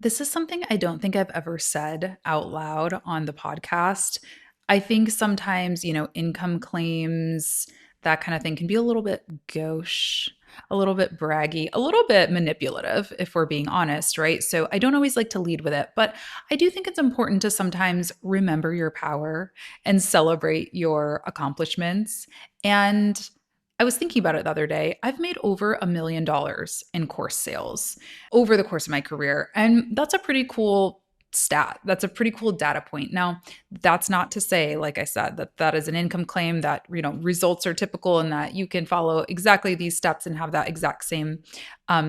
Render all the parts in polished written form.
This is something I don't think I've ever said out loud on the podcast. I think sometimes, income claims, that kind of thing can be a little bit gauche, a little bit braggy, a little bit manipulative, if we're being honest, right? So I don't always like to lead with it, but I do think it's important to sometimes remember your power and celebrate your accomplishments. And I was thinking about it the other day. I've made over $1 million in course sales over the course of my career. And that's a pretty cool stat. That's a pretty cool data point. Now, that's not to say, like I said, that that is an income claim that, results are typical and that you can follow exactly these steps and have that exact same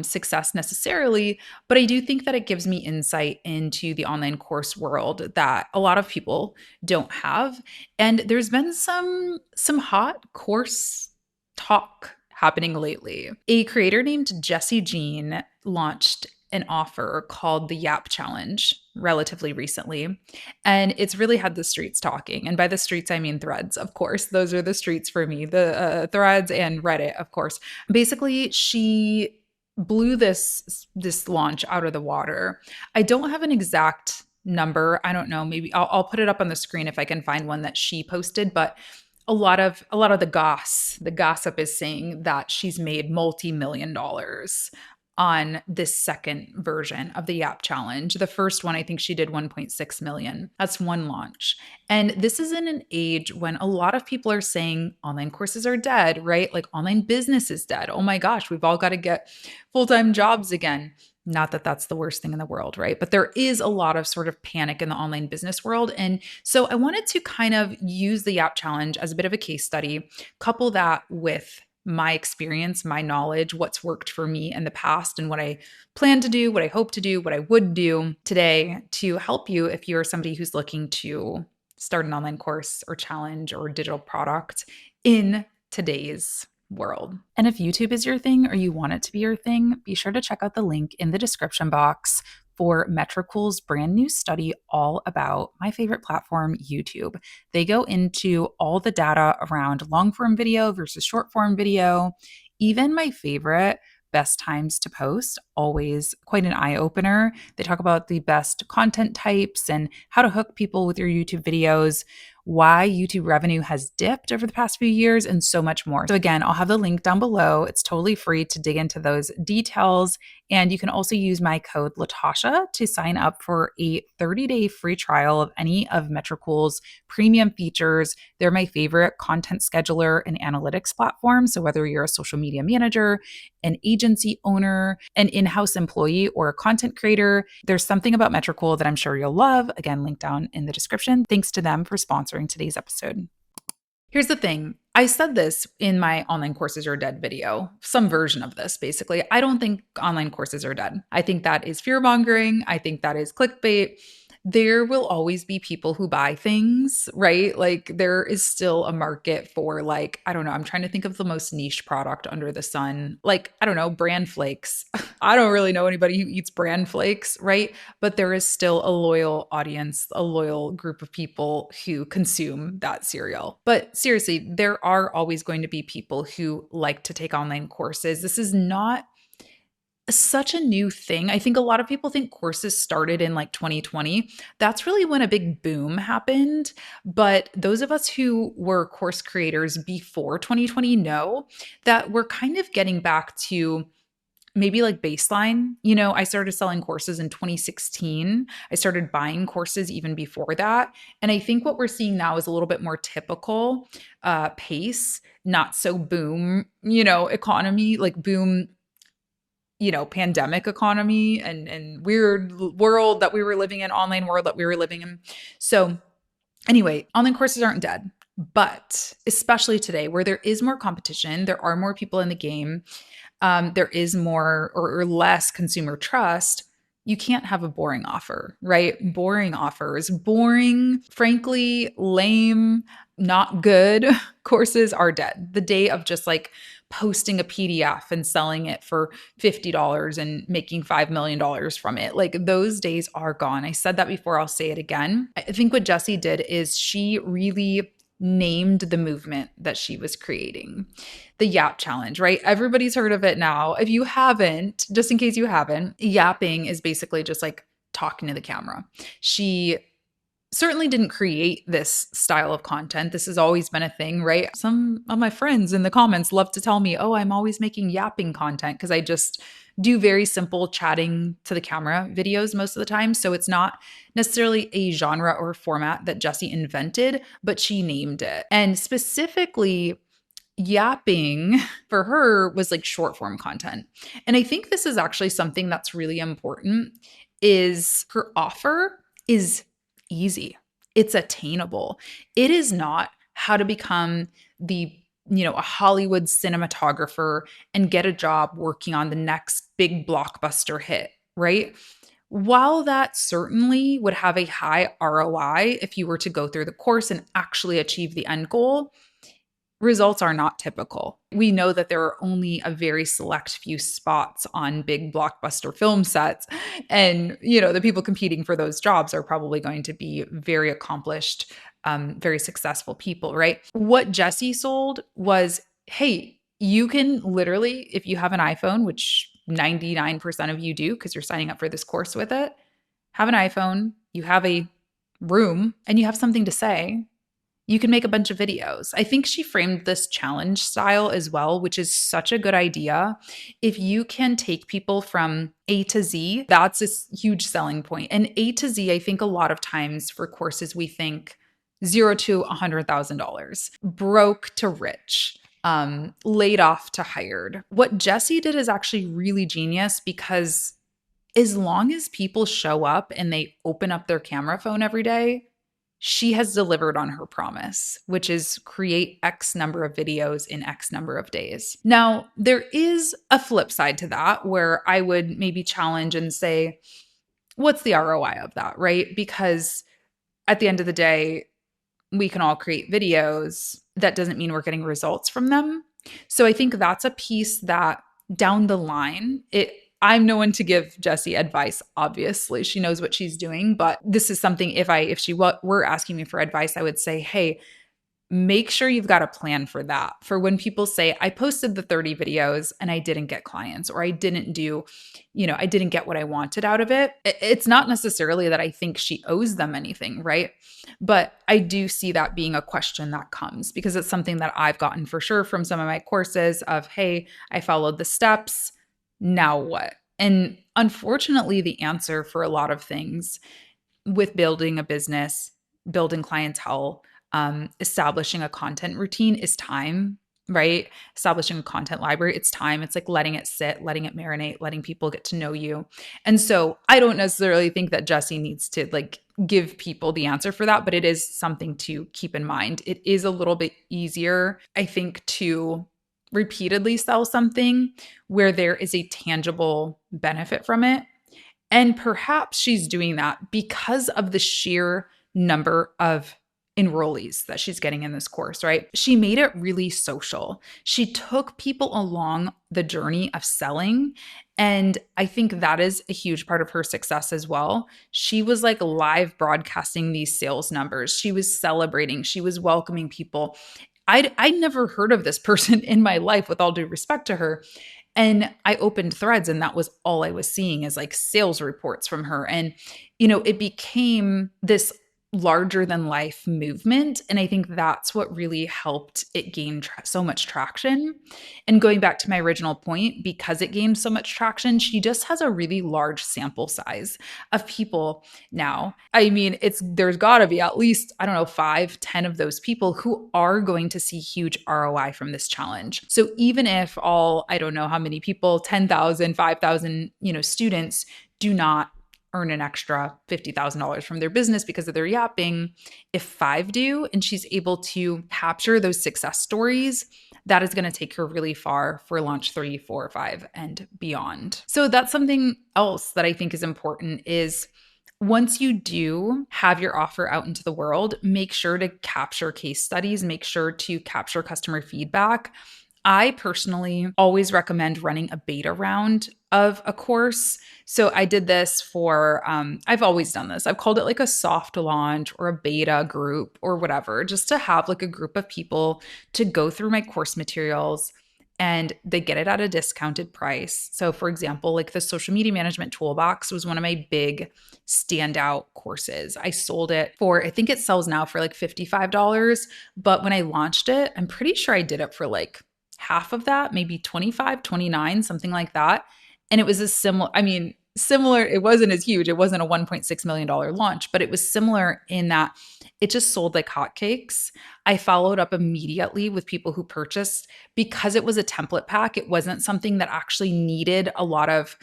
success necessarily. But I do think that it gives me insight into the online course world that a lot of people don't have. And there's been some hot course talk happening lately. A creator named Jessie Jean launched an offer called the Yap Challenge relatively recently. And it's really had the streets talking. And by the streets, I mean threads, of course. Those are the streets for me, the threads and Reddit, of course. Basically, she blew this launch out of the water. I don't have an exact number. I don't know. Maybe I'll put it up on the screen if I can find one that she posted, but a lot of the gossip is saying that she's made multi-million dollars on this second version of the Yap Challenge. The first one, I think she did 1.6 million. That's one launch. And this is in an age when a lot of people are saying online courses are dead, right? Like online business is dead. Oh my gosh, we've all got to get full-time jobs again. Not that that's the worst thing in the world, right? But there is a lot of sort of panic in the online business world. And so I wanted to kind of use the Yap Challenge as a bit of a case study, couple that with my experience, my knowledge, what's worked for me in the past, and what I plan to do, what I hope to do, what I would do today to help you if you're somebody who's looking to start an online course or challenge or digital product in today's world. And if YouTube is your thing or you want it to be your thing, be sure to check out the link in the description box for Metricool's brand new study all about my favorite platform, YouTube. They go into all the data around long form video versus short form video, even my favorite best times to post, always quite an eye opener. They talk about the best content types and how to hook people with your YouTube videos, why YouTube revenue has dipped over the past few years, and so much more. So, again, I'll have the link down below. It's totally free to dig into those details. And you can also use my code Latasha to sign up for a 30-day free trial of any of Metricool's premium features. They're my favorite content scheduler and analytics platform. So, whether you're a social media manager, an agency owner, an in-house employee, or a content creator, there's something about Metricool that I'm sure you'll love. Again, link down in the description. Thanks to them for sponsoring today's episode. Here's the thing. I said this in my online courses are dead video, some version of this, basically. I don't think online courses are dead. I think that is fear mongering. I think that is clickbait. There will always be people who buy things, right? Like there is still a market for like, I don't know, I'm trying to think of the most niche product under the sun. Like, I don't know, bran flakes. I don't really know anybody who eats bran flakes, right? But there is still a loyal audience, a loyal group of people who consume that cereal. But seriously, there are always going to be people who like to take online courses. This is not such a new thing. I think a lot of people think courses started in like 2020. That's really when a big boom happened. But those of us who were course creators before 2020 know that we're kind of getting back to maybe like baseline. I started selling courses in 2016. I started buying courses even before that. And I think what we're seeing now is a little bit more typical pace, not so boom, economy, like boom, pandemic economy and weird world that we were living in, online world that we were living in. So anyway, online courses aren't dead, but especially today where there is more competition, there are more people in the game, there is more or less consumer trust. You can't have a boring offer, right? Boring offers, boring, frankly, lame, not good courses are dead. The day of just like posting a PDF and selling it for $50 and making $5 million from it. Like those days are gone. I said that before, I'll say it again. I think what Jessie did is she really named the movement that she was creating. The Yap Challenge, right? Everybody's heard of it now. If you haven't, just in case you haven't, yapping is basically just like talking to the camera. She certainly didn't create this style of content. This has always been a thing, right? Some of my friends in the comments love to tell me, oh, I'm always making yapping content because I just do very simple chatting to the camera videos most of the time. So it's not necessarily a genre or format that Jessie invented, but she named it. And specifically, yapping for her was like short form content. And I think this is actually something that's really important is her offer is easy. It's attainable. It is not how to become the a Hollywood cinematographer and get a job working on the next big blockbuster hit, right? While that certainly would have a high ROI if you were to go through the course and actually achieve the end goal, results are not typical. We know that there are only a very select few spots on big blockbuster film sets. And, the people competing for those jobs are probably going to be very accomplished, very successful people, right? What Jessie sold was, hey, you can literally, if you have an iPhone, which 99% of you do because you're signing up for this course with it, have an iPhone, you have a room, and you have something to say, you can make a bunch of videos. I think she framed this challenge style as well, which is such a good idea. If you can take people from A to Z, that's a huge selling point. And A to Z, I think a lot of times for courses, we think zero to $100,000, broke to rich, laid off to hired. What Jessie did is actually really genius because as long as people show up and they open up their camera phone every day, she has delivered on her promise, which is create X number of videos in X number of days. Now, there is a flip side to that where I would maybe challenge and say, what's the ROI of that, right? Because at the end of the day, we can all create videos. That doesn't mean we're getting results from them. So I think that's a piece that down the line, I'm no one to give Jessie advice, obviously. She knows what she's doing, but this is something if she were asking me for advice, I would say, hey, make sure you've got a plan for that. For when people say, I posted the 30 videos and I didn't get clients, or I didn't do, I didn't get what I wanted out of it. It's not necessarily that I think she owes them anything, right? But I do see that being a question that comes because it's something that I've gotten for sure from some of my courses of, hey, I followed the steps. Now what? And unfortunately, the answer for a lot of things with building a business, building clientele, establishing a content routine is time, right? Establishing a content library, it's time. It's like letting it sit, letting it marinate, letting people get to know you. And so I don't necessarily think that Jessie needs to like give people the answer for that, but it is something to keep in mind. It is a little bit easier, I think, to repeatedly sell something where there is a tangible benefit from it. And perhaps she's doing that because of the sheer number of enrollees that she's getting in this course, right? She made it really social. She took people along the journey of selling. And I think that is a huge part of her success as well. She was like live broadcasting these sales numbers. She was celebrating, she was welcoming people. I'd never heard of this person in my life, with all due respect to her. And I opened threads and that was all I was seeing is like sales reports from her. And, it became this larger than life movement. And I think that's what really helped it gain so much traction. And going back to my original point, because it gained so much traction, she just has a really large sample size of people now. I mean, there's got to be at least, I don't know, 5, 10 of those people who are going to see huge ROI from this challenge. So even if I don't know how many people, 10,000, 5,000, students do not earn an extra $50,000 from their business because of their yapping, if 5 do, and she's able to capture those success stories, that is going to take her really far for launch 3, 4, 5, and beyond. So that's something else that I think is important is once you do have your offer out into the world, make sure to capture case studies, make sure to capture customer feedback. I personally always recommend running a beta round of a course. So I did this I've always done this. I've called it like a soft launch or a beta group or whatever, just to have like a group of people to go through my course materials and they get it at a discounted price. So, for example, like the social media management toolbox was one of my big standout courses. I sold it for, I think it sells now for like $55. But when I launched it, I'm pretty sure I did it for like half of that, maybe 25, 29, something like that. And it was a similar, I mean, similar, it wasn't as huge. It wasn't a $1.6 million launch, but it was similar in that it just sold like hotcakes. I followed up immediately with people who purchased because it was a template pack. It wasn't something that actually needed a lot of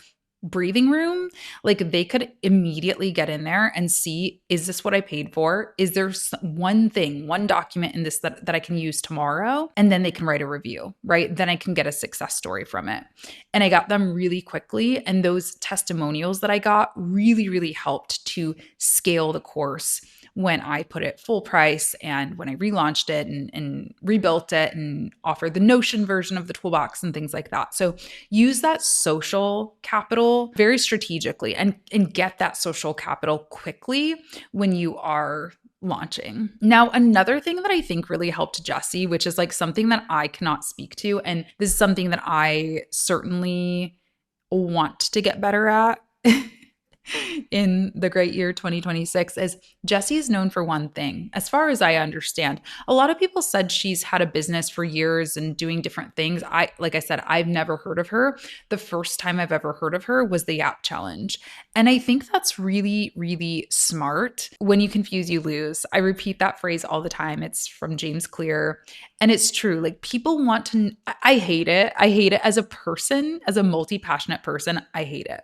breathing room. Like they could immediately get in there and see, is this what I paid for? Is there one thing, one document in this that I can use tomorrow? And then they can write a review, right? Then I can get a success story from it. And I got them really quickly. And those testimonials that I got really, really helped to scale the course when I put it full price and when I relaunched it and rebuilt it and offered the Notion version of the toolbox and things like that. So use that social capital very strategically and get that social capital quickly when you are launching. Now, another thing that I think really helped Jessie, which is like something that I cannot speak to, and this is something that I certainly want to get better at in the great year 2026, is Jessie is known for one thing, as far as I understand. A lot of people said she's had a business for years and doing different things. Like I said, I've never heard of her. The first time I've ever heard of her was the Yap Challenge. And I think that's really, really smart. When you confuse, you lose. I repeat that phrase all the time. It's from James Clear. And it's true. Like people want to, I hate it. I hate it as a person, as a multi-passionate person. I hate it.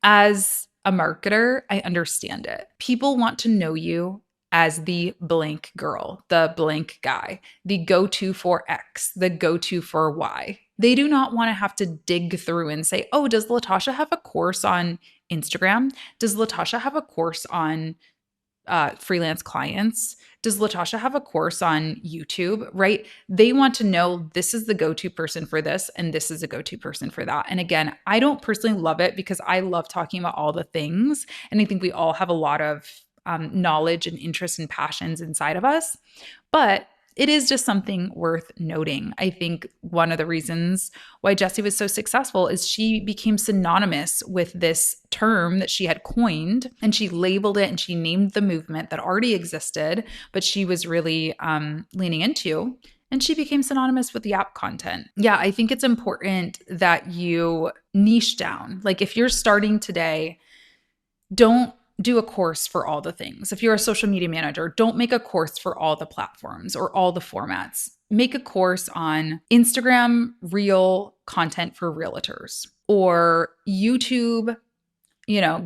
As a marketer, I understand it. People want to know you as the blank girl, the blank guy, the go-to for X, the go-to for Y. They do not want to have to dig through and say, oh, does Latasha have a course on Instagram? Does Latasha have a course on freelance clients? Does Latasha have a course on YouTube? Right? They want to know this is the go-to person for this, and this is a go-to person for that. And again, I don't personally love it because I love talking about all the things. And I think we all have a lot of knowledge and interests and passions inside of us. But it is just something worth noting. I think one of the reasons why Jessie was so successful is she became synonymous with this term that she had coined, and she labeled it and she named the movement that already existed, but she was really leaning into. And she became synonymous with the app content. Yeah, I think it's important that you niche down. Like if you're starting today, don't do a course for all the things. If you're a social media manager, don't make a course for all the platforms or all the formats. Make a course on Instagram reel content for realtors or YouTube,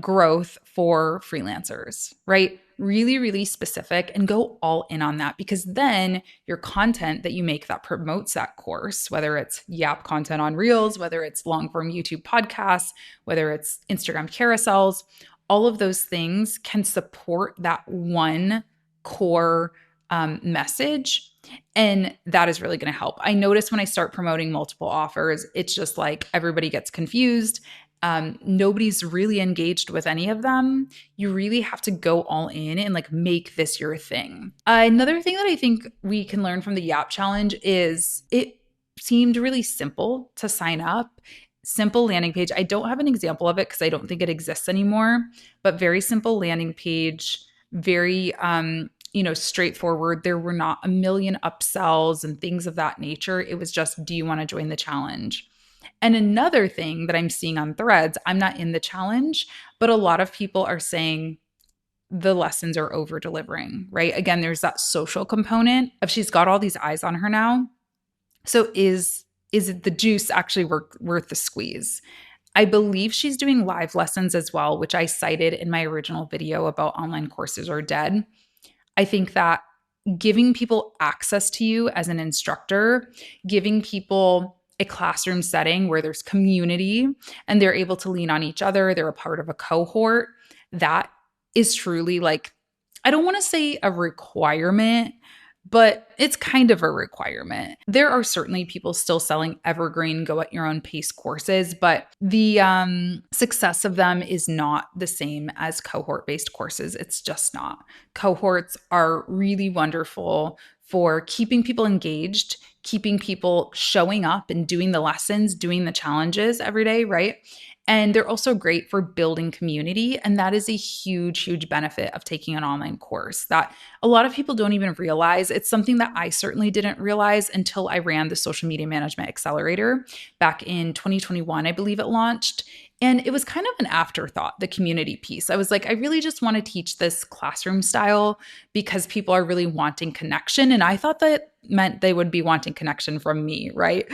growth for freelancers, right? Really, really specific, and go all in on that, because then your content that you make that promotes that course, whether it's Yap content on Reels, whether it's long form YouTube podcasts, whether it's Instagram carousels, all of those things can support that one core message. And that is really going to help. I notice when I start promoting multiple offers, it's just like everybody gets confused. Nobody's really engaged with any of them. You really have to go all in and like make this your thing. Another thing that I think we can learn from the Yap Challenge is it seemed really simple to sign up. Simple landing page. I don't have an example of it because I don't think it exists anymore, but very simple landing page, very straightforward. There were not a million upsells and things of that nature. It was just, do you want to join the challenge? And another thing that I'm seeing on Threads, I'm not in the challenge, but a lot of people are saying the lessons are over delivering, right? Again, there's that social component of she's got all these eyes on her now. So is it the juice actually worth the squeeze? I believe she's doing live lessons as well, which I cited in my original video about online courses are dead. I think that giving people access to you as an instructor, giving people a classroom setting where there's community and they're able to lean on each other, they're a part of a cohort, that is truly like, I don't want to say a requirement, but it's kind of a requirement. There are certainly people still selling evergreen, go at your own pace courses, but the success of them is not the same as cohort-based courses. It's just not. Cohorts are really wonderful for keeping people engaged, keeping people showing up and doing the lessons, doing the challenges every day, right? And they're also great for building community. And that is a huge, huge benefit of taking an online course that a lot of people don't even realize. It's something that I certainly didn't realize until I ran the Social Media Management Accelerator back in 2021, I believe it launched. And it was kind of an afterthought, the community piece. I was like, I really just want to teach this classroom style because people are really wanting connection. And I thought that meant they would be wanting connection from me, right?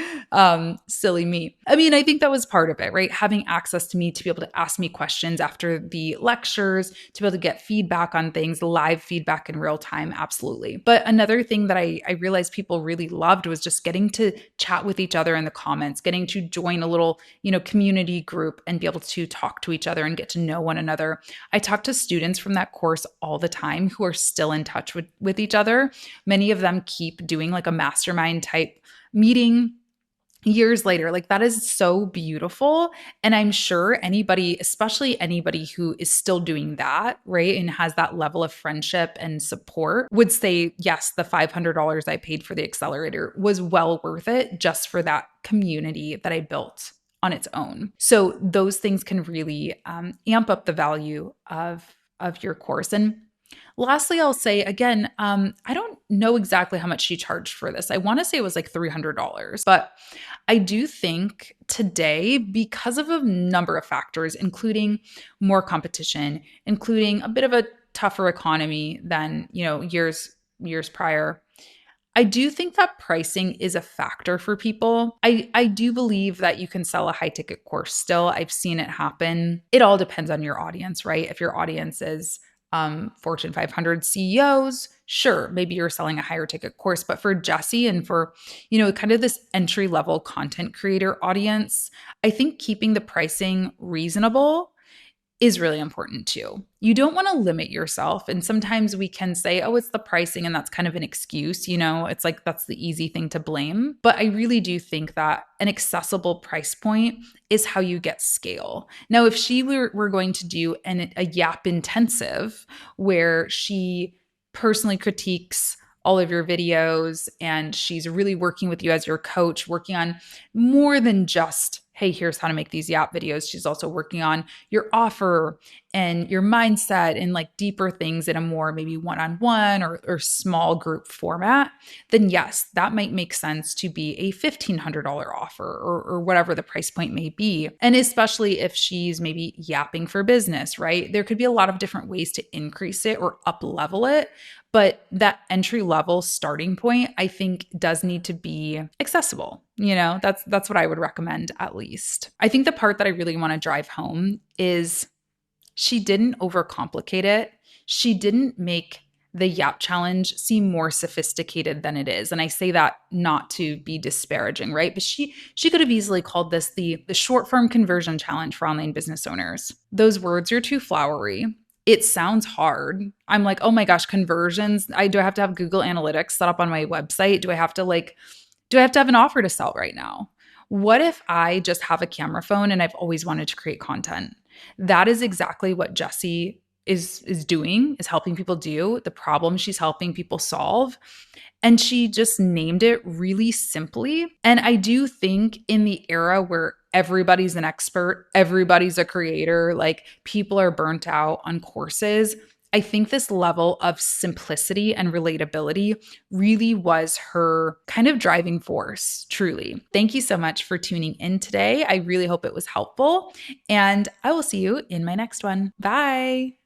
Silly me. I mean, I think that was part of it, right? Having access to me to be able to ask me questions after the lectures, to be able to get feedback on things, live feedback in real time, absolutely. But another thing that I realized people really loved was just getting to chat with each other in the comments, getting to join a little, community group and be able to talk to each other and get to know one another. I talk to students from that course all the time who are still in touch with each other. Many of them keep doing like a mastermind type meeting years later. Like that is so beautiful. And I'm sure anybody, especially anybody who is still doing that, right, and has that level of friendship and support, would say, yes, the $500 I paid for the accelerator was well worth it just for that community that I built on its own. So those things can really amp up the value of your course. And lastly, I'll say again, I don't know exactly how much she charged for this. I want to say it was like $300, but I do think today, because of a number of factors, including more competition, including a bit of a tougher economy than years prior, I do think that pricing is a factor for people. I do believe that you can sell a high ticket course still. I've seen it happen. It all depends on your audience, right? If your audience is Fortune 500 CEOs, sure, maybe you're selling a higher ticket course. But for Jesse and for, kind of this entry level content creator audience, I think keeping the pricing reasonable is really important too. You don't want to limit yourself. And sometimes we can say, oh, it's the pricing, and that's kind of an excuse. It's like that's the easy thing to blame. But I really do think that an accessible price point is how you get scale. Now, if she were going to do a Yap intensive where she personally critiques all of your videos and she's really working with you as your coach, working on more than just, hey, here's how to make these Yap videos. She's also working on your offer and your mindset and like deeper things in a more maybe one-on-one or small group format, then yes, that might make sense to be a $1,500 offer or whatever the price point may be. And especially if she's maybe yapping for business, right? There could be a lot of different ways to increase it or up level it. But that entry level starting point, I think, does need to be accessible. That's what I would recommend at least. I think the part that I really want to drive home is she didn't overcomplicate it. She didn't make the Yap challenge seem more sophisticated than it is. And I say that not to be disparaging, right? But she could have easily called this the short form conversion challenge for online business owners. Those words are too flowery. It sounds hard. I'm like, oh my gosh, conversions. Do I have to have Google Analytics set up on my website? Do I have to have an offer to sell right now? What if I just have a camera phone and I've always wanted to create content? That is exactly what Jessie is doing, is helping people do, the problem she's helping people solve. And she just named it really simply. And I do think in the era where everybody's an expert, everybody's a creator, like people are burnt out on courses, I think this level of simplicity and relatability really was her kind of driving force, truly. Thank you so much for tuning in today. I really hope it was helpful, and I will see you in my next one. Bye.